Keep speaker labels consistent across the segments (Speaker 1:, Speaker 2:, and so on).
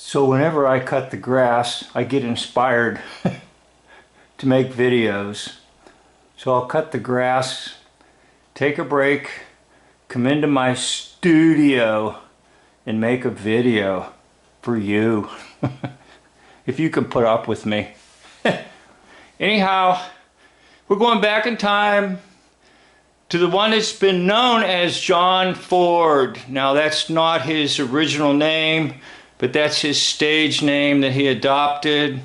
Speaker 1: So whenever I cut the grass, I get inspired to make videos. So I'll cut the grass, take a break, come into my studio and make a video for you. If you can put up with me. Anyhow, we're going back in time to the one that's been known as John Ford. Now that's not his original name, but that's his stage name that he adopted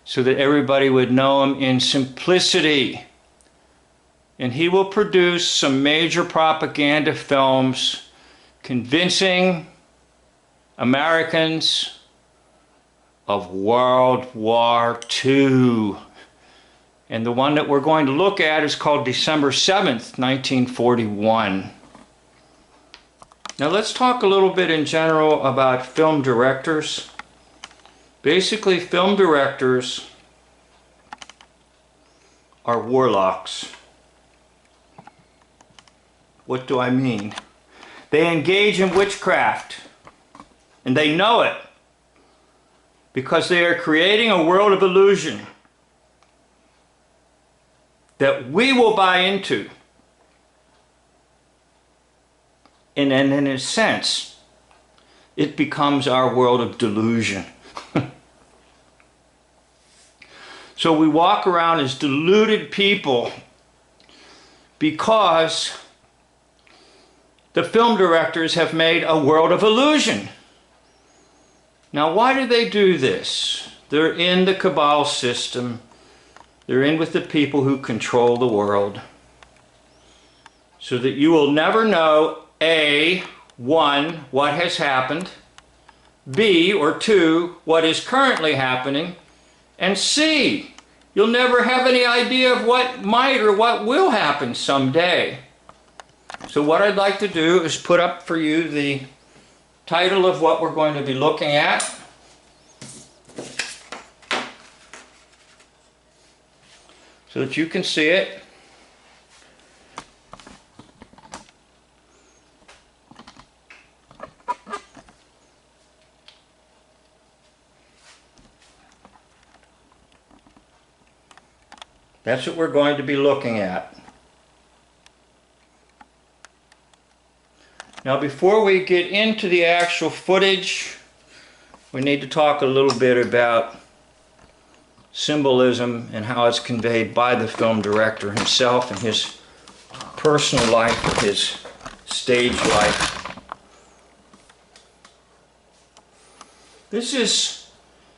Speaker 1: so that everybody would know him in simplicity. And he will produce some major propaganda films convincing Americans of World War II. And the one that we're going to look at is called December 7th, 1941. Now let's talk a little bit in general about film directors. Basically, film directors are warlocks. What do I mean? They engage in witchcraft, and they know it because they are creating a world of illusion that we will buy into. And then in a sense, it becomes our world of delusion. So we walk around as deluded people because the film directors have made a world of illusion. Now why do they do this? They're in the cabal system. They're in with the people who control the world. So that you will never know, A, 1, what has happened, B, or 2, what is currently happening, and C, you'll never have any idea of what might or what will happen someday. So what I'd like to do is put up for you the title of what we're going to be looking at. So that you can see it. That's what we're going to be looking at. Now before we get into the actual footage, we need to talk a little bit about symbolism and how it's conveyed by the film director himself and his personal life, his stage life. This is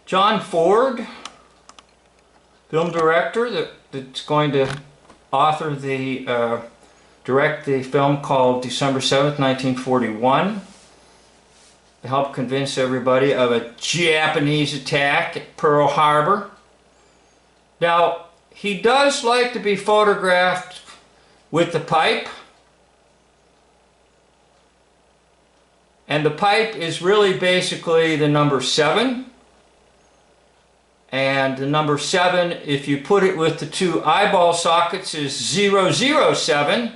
Speaker 1: John Ford, film director that's going to author direct the film called December 7th, 1941, to help convince everybody of a Japanese attack at Pearl Harbor. Now, he does like to be photographed with the pipe, and the pipe is really basically the number 7, and the number 7, if you put it with the 2 eyeball sockets, is 007,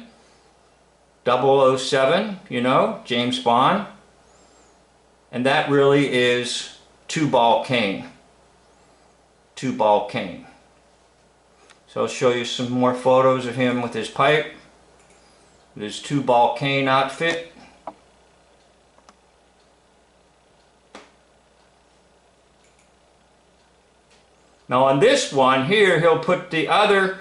Speaker 1: 007, you know, James Bond, and that really is 2-ball cane. 2-ball cane. So I'll show you some more photos of him with his pipe, with his 2-ball cane outfit. Now on this one here, he'll put the other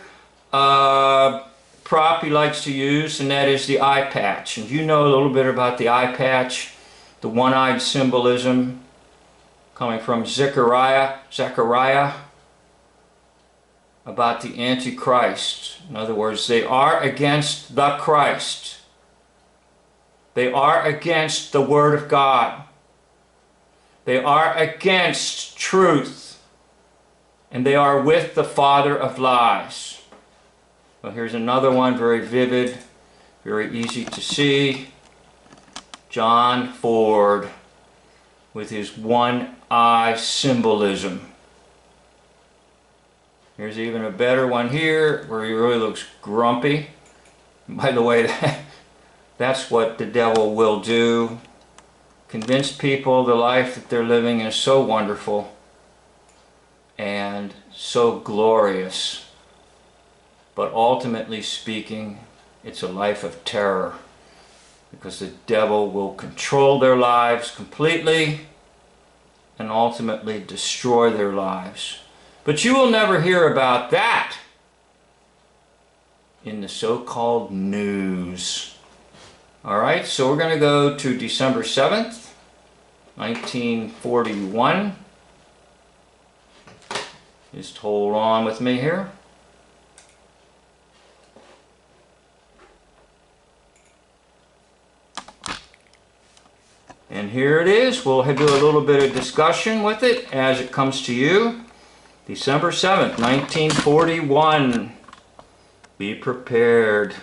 Speaker 1: prop he likes to use, and that is the eye patch. And you know a little bit about the eye patch, the one-eyed symbolism coming from Zechariah, about the Antichrist. In other words, they are against the Christ. They are against the Word of God. They are against truth. And they are with the father of lies. Well, here's another one, very vivid, very easy to see. John Ford with his one-eye symbolism. Here's even a better one here where he really looks grumpy. By the way, that's what the devil will do. convince people the life that they're living is so wonderful and so glorious. But ultimately speaking, it's a life of terror, because the devil will control their lives completely and ultimately destroy their lives. But you will never hear about that in the so-called news. Alright, so we're going to go to December 7th, 1941. Just hold on with me here. And here it is. We'll do a little bit of discussion with it as it comes to you. December 7th, 1941. Be prepared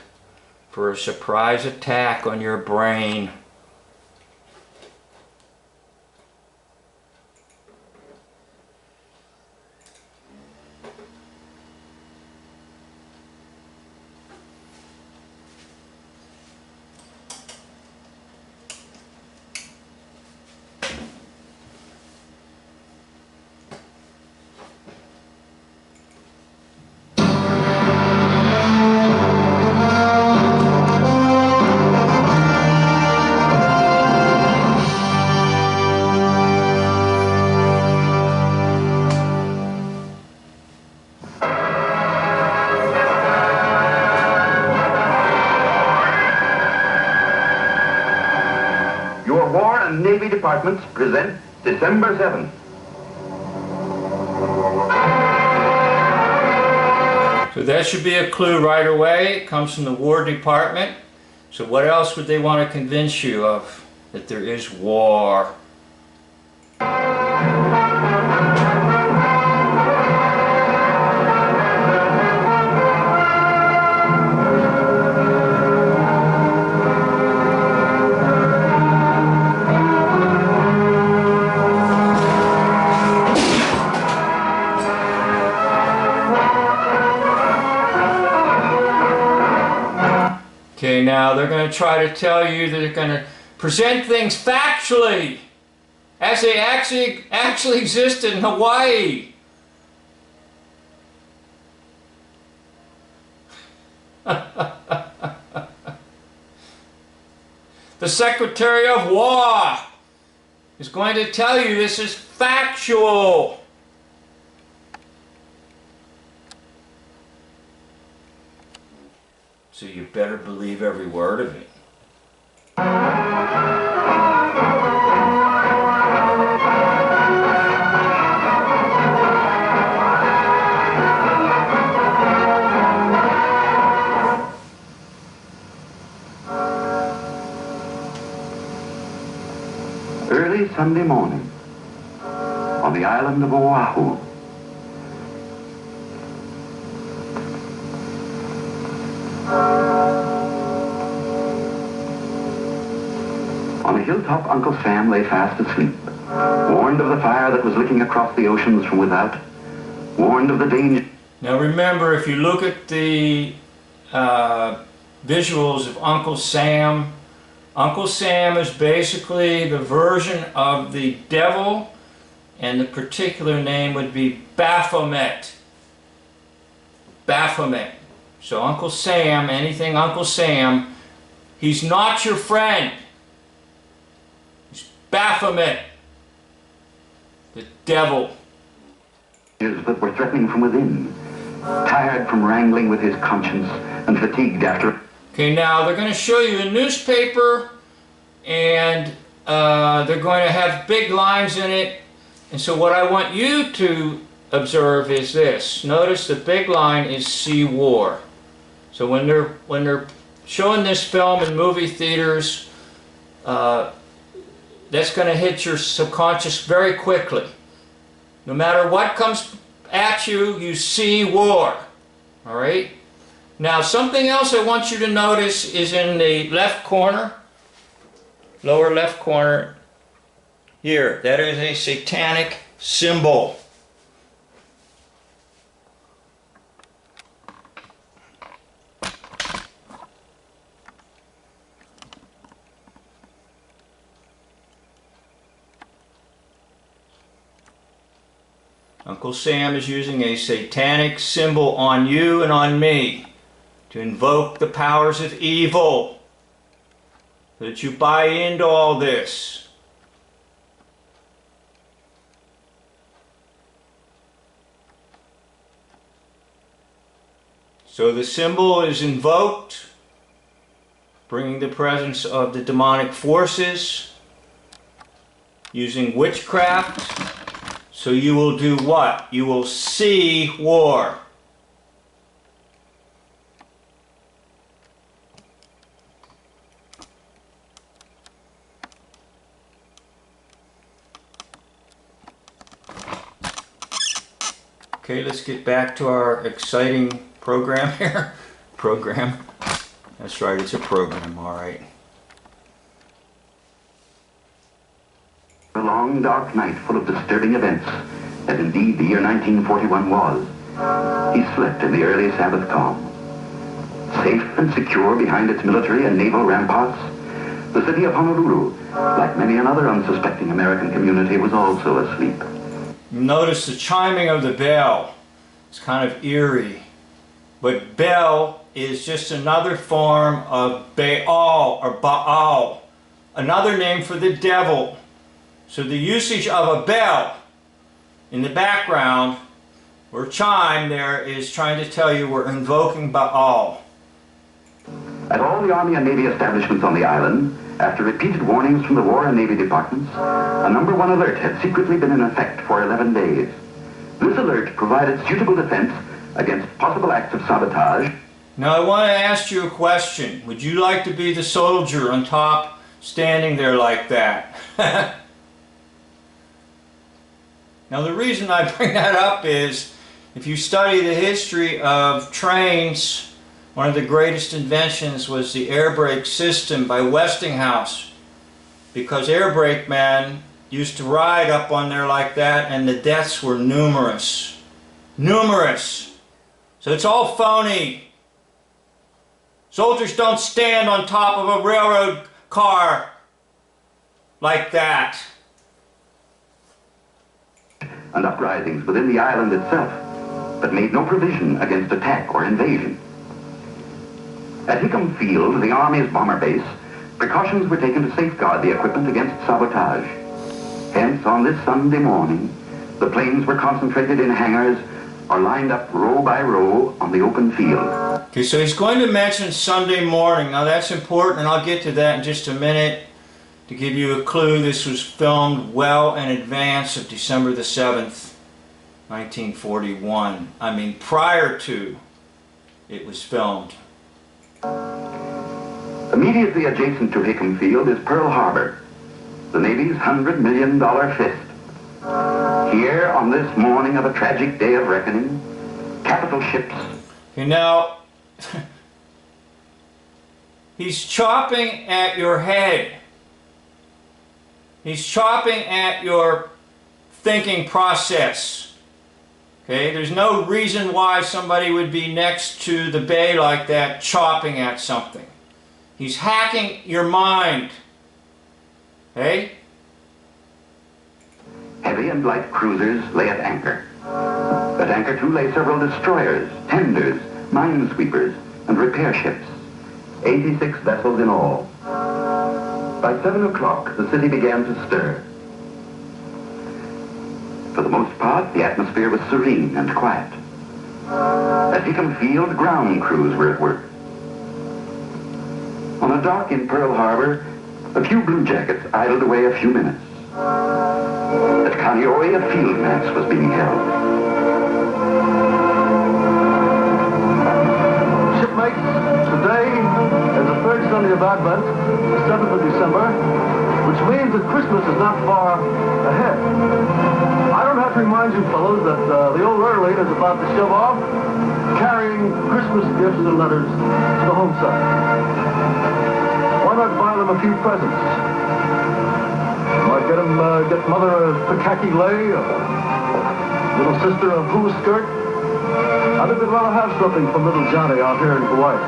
Speaker 1: for a surprise attack on your brain.
Speaker 2: Your War and Navy departments present December 7th.
Speaker 1: So that should be a clue right away. It comes from the War Department. So what else would they want to convince you of? That there is war. Okay, now they're going to try to tell you that they're going to present things factually as they actually existed in Hawaii. The Secretary of War is going to tell you this is factual. So you better believe every word of it.
Speaker 2: Early Sunday morning on the island of Oahu. On a hilltop, Uncle Sam lay fast asleep, warned of the fire that was licking across the oceans from without, warned of the danger.
Speaker 1: Now remember, if you look at the visuals of Uncle Sam is basically the version of the devil, and the particular name would be Baphomet. Baphomet. So Uncle Sam, anything Uncle Sam, he's not your friend. He's Baphomet, the devil.
Speaker 2: That were threatening from within, tired from wrangling with his conscience and fatigued after.
Speaker 1: Okay, now they're going to show you a newspaper, and they're going to have big lines in it. And so what I want you to observe is this. Notice the big line is "See War." So when they're showing this film in movie theaters, that's going to hit your subconscious very quickly. No matter what comes at you, you see war. All right? Now, something else I want you to notice is in the left corner, lower left corner here. That is a satanic symbol. Uncle Sam is using a satanic symbol on you and on me to invoke the powers of evil, so that you buy into all this. So the symbol is invoked, bringing the presence of the demonic forces, using witchcraft. So you will do what? You will see war. Okay, let's get back to our exciting program here. Program. That's right, it's a program, all right.
Speaker 2: A long, dark night full of disturbing events, as indeed the year 1941 was. He slept in the early Sabbath calm. Safe and secure behind its military and naval ramparts, the city of Honolulu, like many another unsuspecting American community, was also asleep.
Speaker 1: Notice the chiming of the bell. It's kind of eerie. But bell is just another form of Baal or Baal, another name for the devil. So the usage of a bell in the background, or chime there, is trying to tell you we're invoking Baal.
Speaker 2: At all the Army and Navy establishments on the island, after repeated warnings from the War and Navy departments, a number 1 alert had secretly been in effect for 11 days. This alert provided suitable defense against possible acts of sabotage.
Speaker 1: Now I want to ask you a question. Would you like to be the soldier on top, standing there like that? Now the reason I bring that up is, if you study the history of trains, one of the greatest inventions was the air brake system by Westinghouse, because air brake men used to ride up on there like that, and the deaths were numerous. Numerous! So it's all phony. Soldiers don't stand on top of a railroad car like that.
Speaker 2: And uprisings within the island itself, but made no provision against attack or invasion. At Hickam Field, the Army's bomber base, precautions were taken to safeguard the equipment against sabotage. Hence, on this Sunday morning, the planes were concentrated in hangars or lined up row by row on the open field.
Speaker 1: Okay, so he's going to mention Sunday morning. Now that's important, and I'll get to that in just a minute. To give you a clue, this was filmed well in advance of December the 7th, 1941. I mean, prior to it was filmed.
Speaker 2: Immediately adjacent to Hickam Field is Pearl Harbor, the Navy's $100 million fist. Here, on this morning of a tragic day of reckoning, capital ships...
Speaker 1: Okay, now, he's chopping at your head. He's chopping at your thinking process. Okay, there's no reason why somebody would be next to the bay like that chopping at something. He's hacking your mind. Okay?
Speaker 2: Heavy and light cruisers lay at anchor. At anchor too lay several destroyers, tenders, minesweepers, and repair ships. 86 vessels in all. By 7 o'clock, the city began to stir. For the most part, the atmosphere was serene and quiet. At Hickam Field, ground crews were at work. On a dock in Pearl Harbor, a few bluejackets idled away a few minutes. At Kaneohe, a field match was being held.
Speaker 3: Shipmates, today is the third Sunday of Advent, the 7th of December, which means that Christmas is not far ahead. I don't have to remind you fellows that the old Early is about to shove off, carrying Christmas gifts and letters to the home side. Why not buy them a few presents? Might get mother a Pikaki lei, or little sister a blue skirt. I think they'd rather have something from little Johnny out here in Hawaii.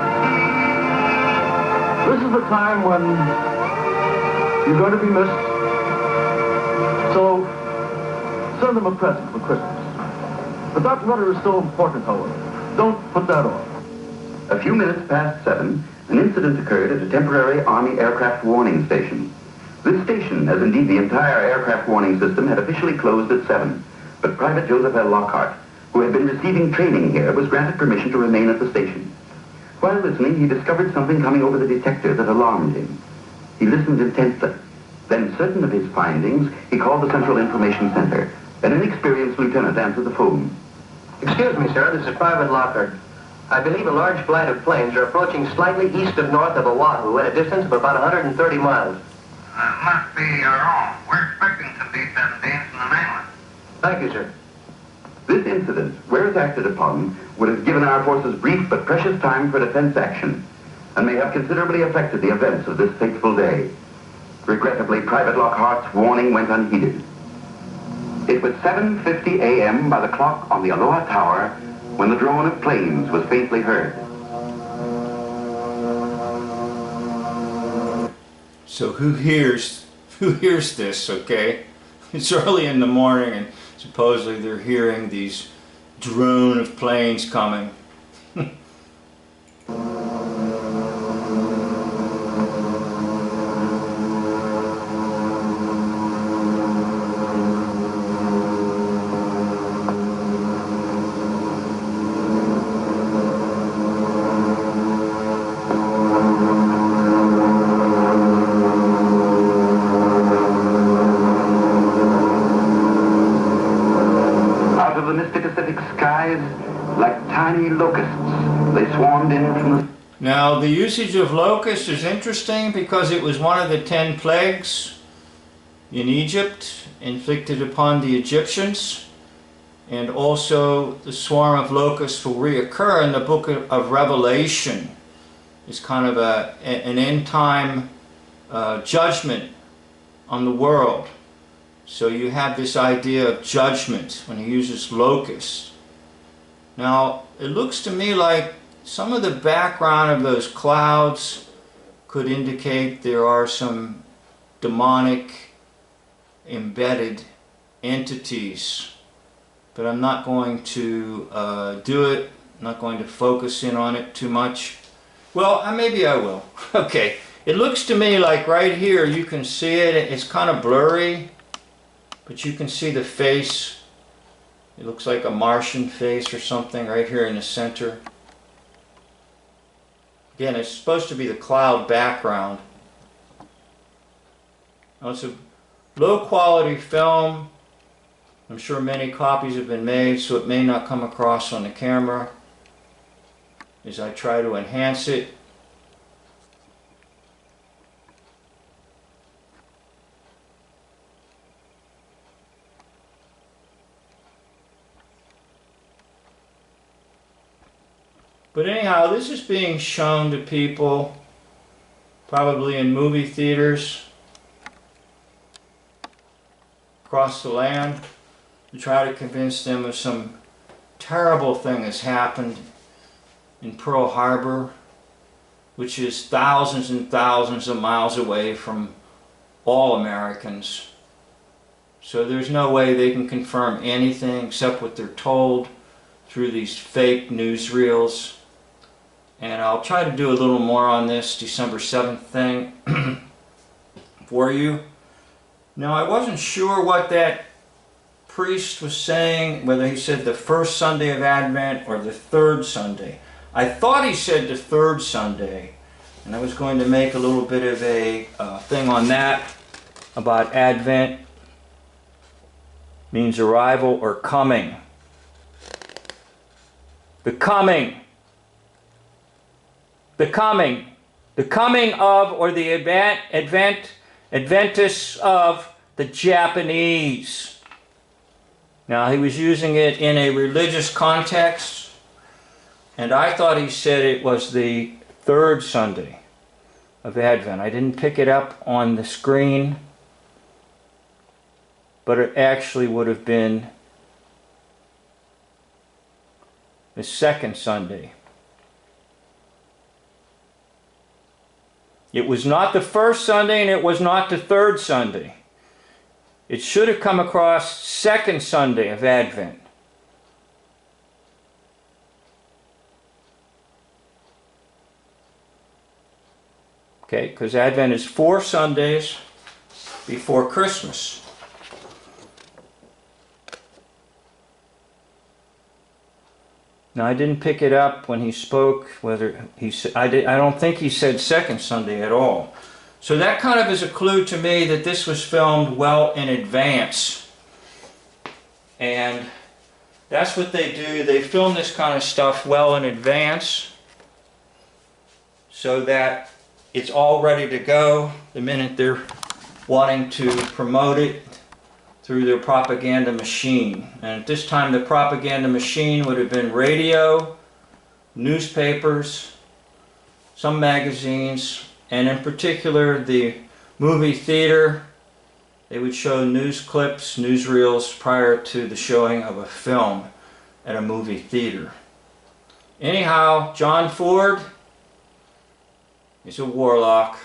Speaker 3: This is the time when you're going to be missed. So send them a present for Christmas. The documentary is still important, however. Don't put that off.
Speaker 2: A few minutes past 7, an incident occurred at a temporary Army aircraft warning station. This station, as indeed the entire aircraft warning system, had officially closed at 7, but Private Joseph L. Lockhart, who had been receiving training here, was granted permission to remain at the station. While listening, he discovered something coming over the detector that alarmed him. He listened intently. Then, certain of his findings, he called the Central Information Center. An inexperienced lieutenant answered the phone.
Speaker 4: Excuse me, sir, this is Private Lockhart. I believe a large flight of planes are approaching slightly east of north of Oahu at a distance of about 130 miles.
Speaker 5: Must be wrong. We're expecting some B-17s from the mainland.
Speaker 4: Thank you, sir.
Speaker 2: This incident, where it acted upon, would have given our forces brief but precious time for defense action, and may have considerably affected the events of this fateful day. Regrettably, Private Lockhart's warning went unheeded. It was 7:50 a.m. by the clock on the Aloha Tower when the drone of planes was faintly heard.
Speaker 1: So who hears this, okay? It's early in the morning and supposedly they're hearing these drone of planes coming.
Speaker 2: Like tiny locusts, they swarmed in from the...
Speaker 1: Now, the usage of locusts is interesting because it was one of the 10 plagues in Egypt inflicted upon the Egyptians, and also the swarm of locusts will reoccur in the book of Revelation. It's kind of an end-time judgment on the world. So you have this idea of judgment when he uses locusts. Now, it looks to me like some of the background of those clouds could indicate there are some demonic embedded entities, but I'm not going to do it. I'm not going to focus in on it too much. Well, maybe I will. Okay, it looks to me like right here you can see it. It's kind of blurry, but you can see the face. It looks like a Martian face or something right here in the center. Again, it's supposed to be the cloud background. Now, it's a low quality film. I'm sure many copies have been made, so it may not come across on the camera as I try to enhance it. But anyhow, this is being shown to people probably in movie theaters across the land to try to convince them of some terrible thing that's happened in Pearl Harbor, which is thousands and thousands of miles away from all Americans. So there's no way they can confirm anything except what they're told through these fake newsreels. And I'll try to do a little more on this December 7th thing for you. Now, I wasn't sure what that priest was saying, whether he said the first Sunday of Advent or the third Sunday. I thought he said the third Sunday, and I was going to make a little bit of a thing on that about Advent means arrival or coming. The coming. The coming of, or the adventus of the Japanese. Now, he was using it in a religious context, and I thought he said it was the third Sunday of Advent. I didn't pick it up on the screen, but it actually would have been the second Sunday. It was not the first Sunday and it was not the third Sunday. It should have come across second Sunday of Advent. Okay, because Advent is 4 Sundays before Christmas. Now I didn't pick it up when he spoke, whether he said, I don't think he said second Sunday at all. So that kind of is a clue to me that this was filmed well in advance. And that's what they do. They film this kind of stuff well in advance so that it's all ready to go the minute they're wanting to promote it through their propaganda machine. And at this time the propaganda machine would have been radio, newspapers, some magazines, and in particular the movie theater. They would show news clips, newsreels prior to the showing of a film at a movie theater. Anyhow, John Ford is a warlock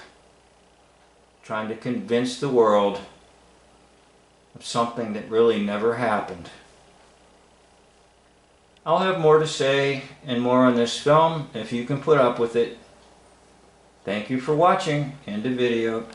Speaker 1: trying to convince the world of something that really never happened. I'll have more to say and more on this film if you can put up with it. Thank you for watching. End of video.